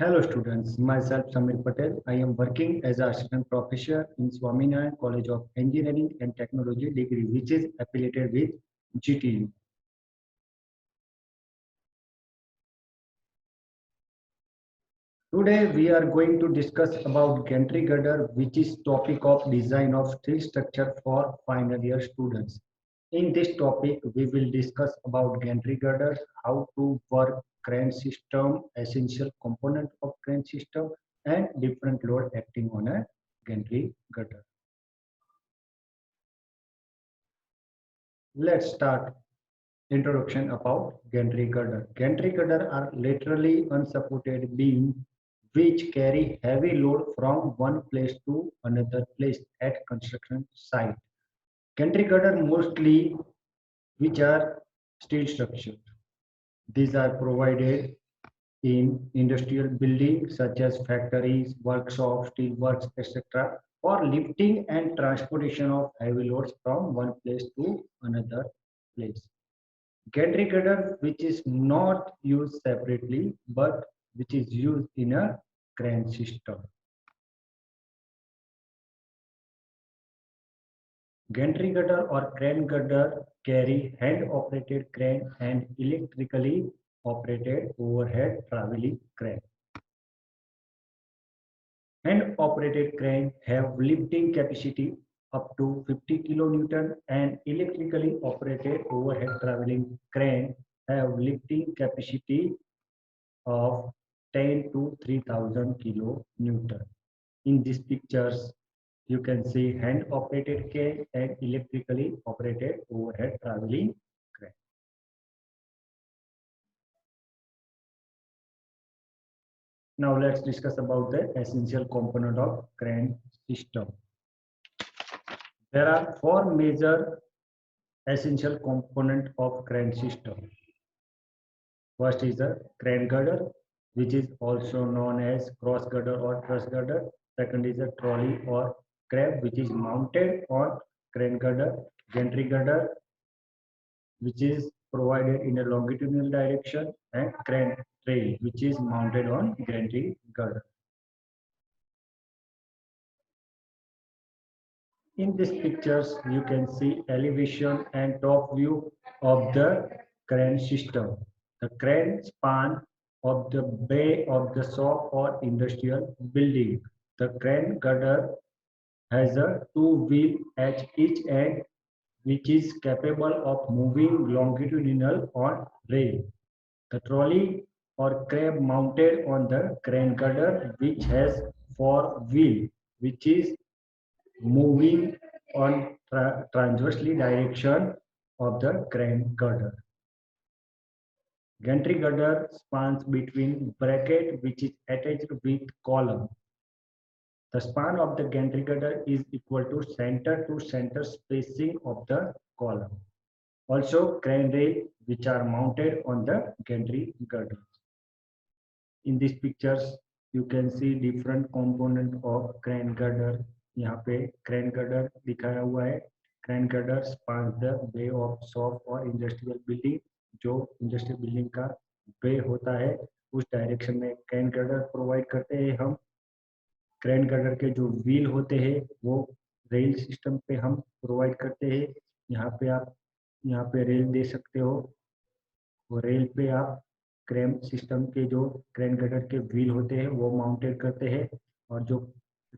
Hello students, myself Samir Patel. I am working as an assistant professor in Swaminarayan College of Engineering and Technology degree, which is affiliated with GTU. Today we are going to discuss about gantry girder, which is topic of design of steel structure for final year students. In this topic, we will discuss about gantry girders, how to work crane system, essential component of crane system, and different load acting on a gantry girder. Let's start introduction about gantry girder. Gantry girder are laterally unsupported beams which carry heavy load from one place to another place at construction site. Gantry girder mostly which are steel structures. These are provided in industrial buildings such as factories, workshops, steel works, etc. for lifting and transportation of heavy loads from one place to another place. Gantry girder, which is not used separately but which is used in a crane system. Gantry girder or crane girder carry hand-operated crane and electrically operated overhead traveling crane. Hand-operated crane have lifting capacity up to 50 kilonewton and electrically operated overhead traveling crane have lifting capacity of 10 to 3000 kilonewton. In these pictures, you can see hand-operated crane and electrically operated overhead traveling crane. Now let's discuss about the essential component of crane system. There are four major essential component of crane system. First is the crane girder, which is also known as cross girder or truss girder. Second is a trolley or crab, which is mounted on crane girder. Gantry girder, which is provided in a longitudinal direction, and crane trail, which is mounted on gantry girder. In these pictures, you can see elevation and top view of the crane system. The crane span of the bay of the shop or industrial building. The crane girder has a two-wheel at each end which is capable of moving longitudinal on rail. The trolley or crab mounted on the crane girder which has four wheel which is moving on transversely direction of the crane girder. Gantry girder spans between bracket which is attached with column. The span of the gantry girder is equal to center spacing of the column. Also crane rail which are mounted on the gantry girder. In these pictures you can see different component of crane girder. यहाँ पे crane girder दिखाया हुआ है. Crane girder spans the bay of shop और industrial building. जो industrial building का bay होता है उस डायरेक्शन में crane girder प्रोवाइड करते हैं हम. crane girder के जो व्हील होते हैं वो रेल सिस्टम पे हम प्रोवाइड करते हैं. यहाँ पे रेल दे सकते हो. वो रेल पे आप क्रेन सिस्टम के जो क्रेन गर्डर के व्हील होते हैं वो माउंटेड करते हैं और जो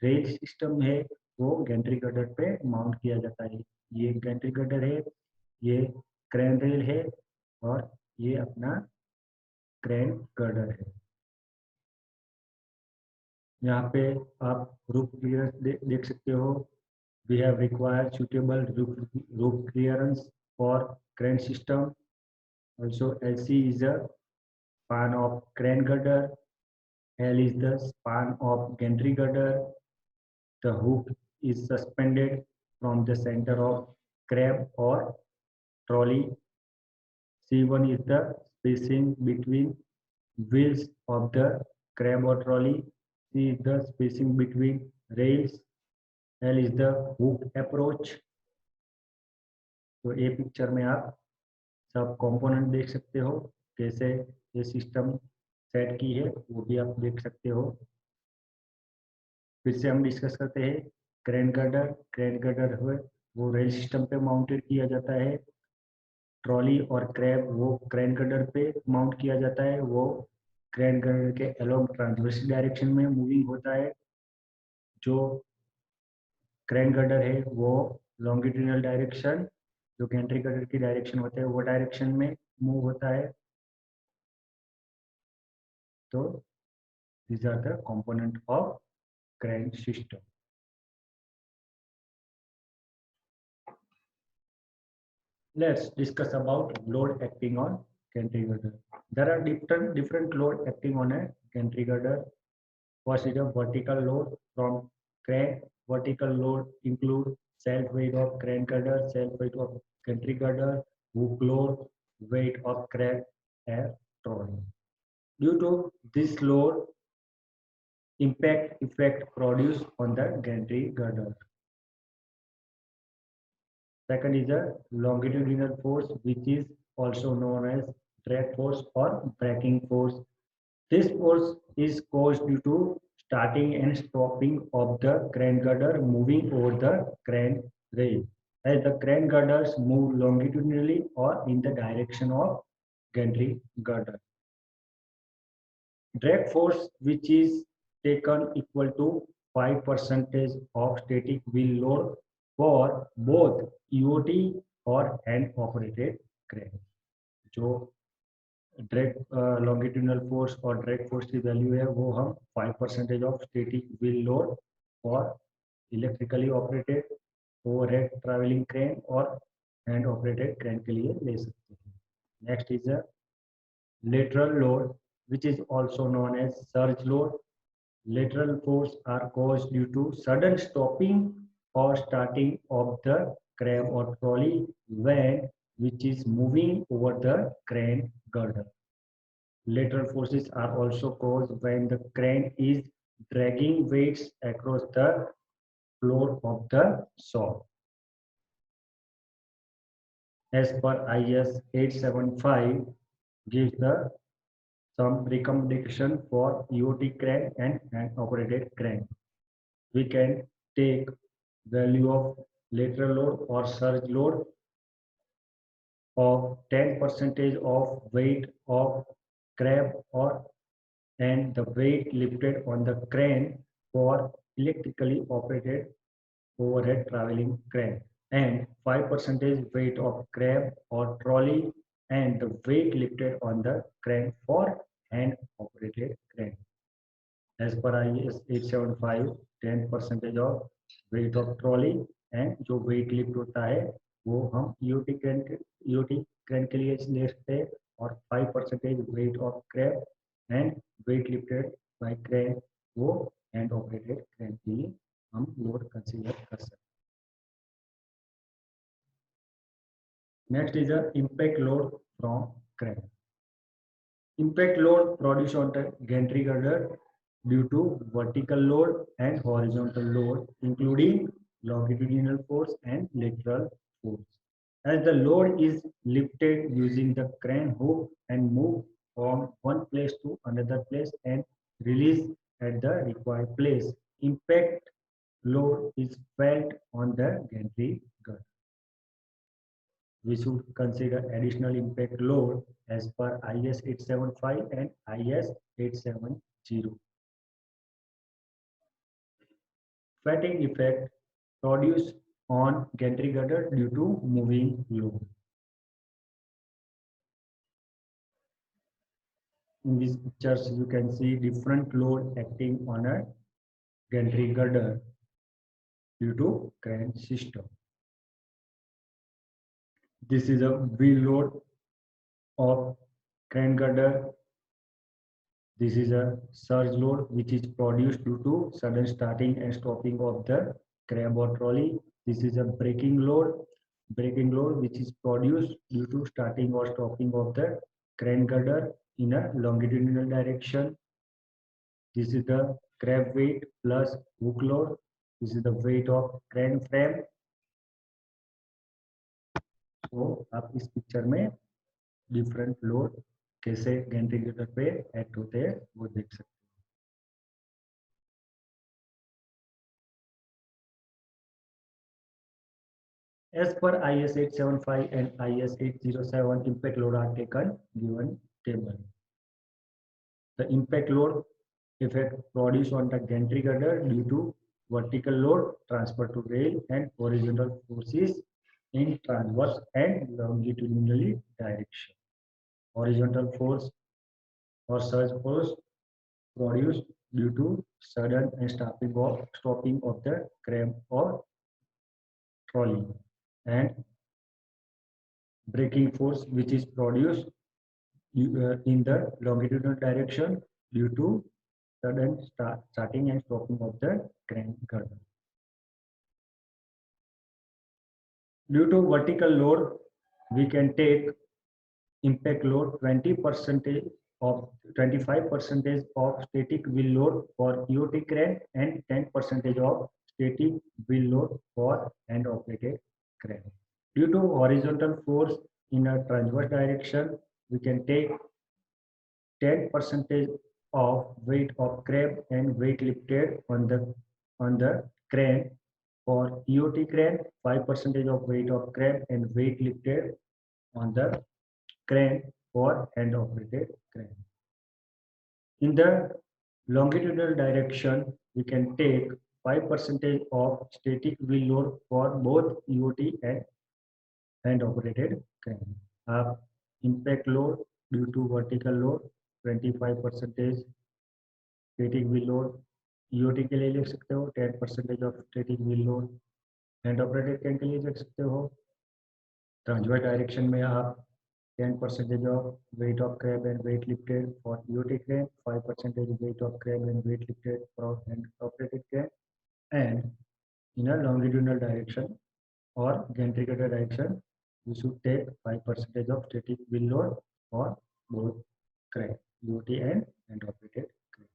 रेल सिस्टम है वो गैंट्री गर्डर पे माउंट किया जाता है. ये गैंट्री गर्डर है, ये क्रेन रेल है और ये अपना क्रेन गर्डर है. यहाँ पे आप रूफ क्लियरेंस देख सकते हो. We have required suitable roof clearance for crane system. Also, LC is a span of crane girder. L is the span of gantry girder. The hook is suspended from the center of crab or trolley. C1 is the spacing between wheels of the crab or trolley. C is the spacing between rails. L is the hook approach. तो ये picture में आप सब component देख सकते हो कैसे ये सिस्टम सेट की है, वो भी आप देख सकते हो। फिर से हम डिस्कस करते हैं क्रेन गर्डर। क्रेन गर्डर हुए वो रेल सिस्टम पे माउंटेड किया जाता है। ट्रॉली और क्रैब वो क्रेन गर्डर पे माउंट किया जाता है, वो क्रेन गर्डर के अलोंग ट्रांसवर्स डायरेक्शन में मूविंग होता है। जो क्रेन गर्डर है वो लॉन्गिट्यूडिनल डायरेक्शन, जो गेंट्री गर्डर की डायरेक्शन होते हैं वो डायरेक्शन में मूव होता है। तो these are the component of crane system. Let's discuss about load acting on gantry girder. There are different load acting on a gantry girder. First is a vertical load from crane. Vertical load include self weight of crane girder, self weight of gantry girder, hook load, weight of crane and trolley. Due to this load, impact effect produced on the gantry girder. Second is a longitudinal force, which is also known as drag force or braking force. This force is caused due to starting and stopping of the crane girder moving over the crane rail. As the crane girders move longitudinally or in the direction of gantry girder. Drag force, which is taken equal to 5% of static wheel load for both EOT और hand operated crane. जो drag longitudinal force और drag force की value है वो हम 5% of static wheel load और electrically operated overhead travelling crane और hand operated crane के लिए ले सकते हैं। Next is a lateral load, which is also known as surge load. Lateral force are caused due to sudden stopping or starting of the crane or trolley when which is moving over the crane girder. Lateral forces are also caused when the crane is dragging weights across the floor of the shop. As per IS 875 gives the some recommendation for EOT crane and operated crane. We can take value of lateral load or surge load of 10% of weight of crab or and the weight lifted on the crane for electrically operated overhead traveling crane and 5% weight of crab or trolley and the weight lifted on the crane for hand operated crane. As per IS 875, 10% of weight of trolley and जो weight lift होता है वो हम EOT crane के लिए ले सकते हैं और 5% weight of crab and weight lifted by crane वो hand operated crane के लिए हम लोड कंसीडर कर सकते हैं। Next is the impact load from crane. Impact load produced on the gantry girder due to vertical load and horizontal load, including longitudinal force and lateral force. As the load is lifted using the crane hook and moved from one place to another place and released at the required place, impact load is felt on the gantry girder. We should consider additional impact load as per IS 875 and IS 870. Fatigue effect produced on gantry girder due to moving load. In these pictures, you can see different load acting on a gantry girder due to crane system. This is a wheel load of crane girder. This is a surge load which is produced due to sudden starting and stopping of the crane or trolley. This is a braking load which is produced due to starting or stopping of the crane girder in a longitudinal direction. This is the crab weight plus hook load. This is the weight of crane frame. तो आप इस picture में different load कैसे Gentry girder पे act होते हैं वो देख सकते हैं। As per IS 875 and IS 807, impact load are taken given table. The impact load effect produced on the gantry girder due to vertical load transfer to rail and horizontal forces in transverse and longitudinally direction. Horizontal force or surge force produced due to sudden and stopping of the crank or trolley, and braking force which is produced in the longitudinal direction due to sudden starting and stopping of the crank girder. Due to vertical load, we can take impact load 20% of 25% of static wheel load for EOT crane and 10% of static wheel load for hand operated crane. Due to horizontal force in a transverse direction, we can take 10% of weight of crane and weight lifted on the crane. For EOT crane, 5% of weight of crane and weight lifted on the crane for hand operated crane. In the longitudinal direction, we can take 5% of static wheel load for both EOT and hand operated crane. Impact load due to vertical load 25% static wheel load EOT के लिए लिख सकते हो, 10% of static wheel load hand operated crane के लिए लिख सकते हो. ट्रांसवर्स डायरेक्शन में आप 10% of weight of crab and weight lifted for EOT crane, 5% weight of crab and weight lifted for hand operated crane, and in a longitudinal direction or gantry cutter direction, we should take 5% of static wheel load for both crane, EOT and hand operated crane.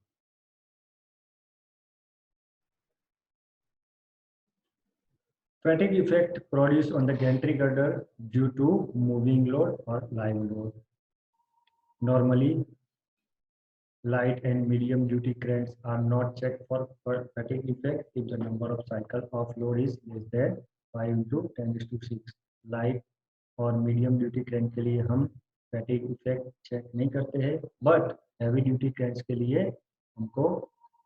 Fatigue effect produced on the gantry girder due to moving load or live load. Normally, light and medium duty cranes are not checked for fatigue effect if the number of cycle of load is less than 5 into 10⁶. Light और medium duty crane के लिए हम fatigue effect check नहीं करते हैं, but heavy duty क्रैन्स के लिए हमको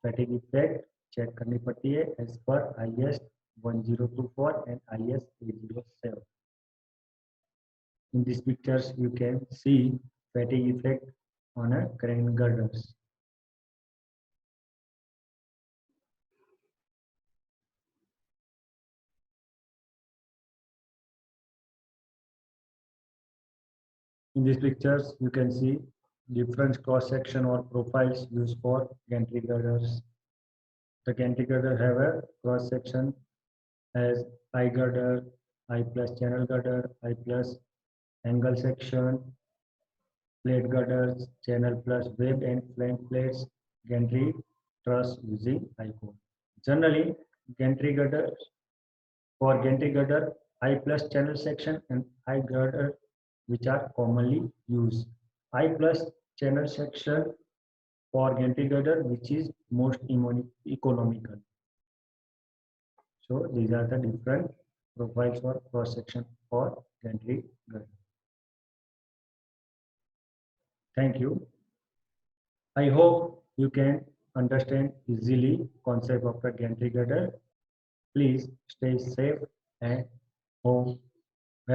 फैटिग इफेक्ट चेक करनी पड़ती है as per IS 1024 and IS 807. In these pictures, you can see fatigue effect on a crane girders. In these pictures, you can see different cross section or profiles used for gantry girders. The gantry girder have a cross section as I girder, I plus channel girder, I plus angle section, plate girders, channel plus web and flank plates, gantry truss using I cone. Generally, gantry girders for gantry girder, I plus channel section and I girder which are commonly used. I plus channel section for gantry girder which is most economical. So these are the different profiles for cross section for gantry girder. Thank you. I hope you can understand easily concept of the gantry girder. Please stay safe and home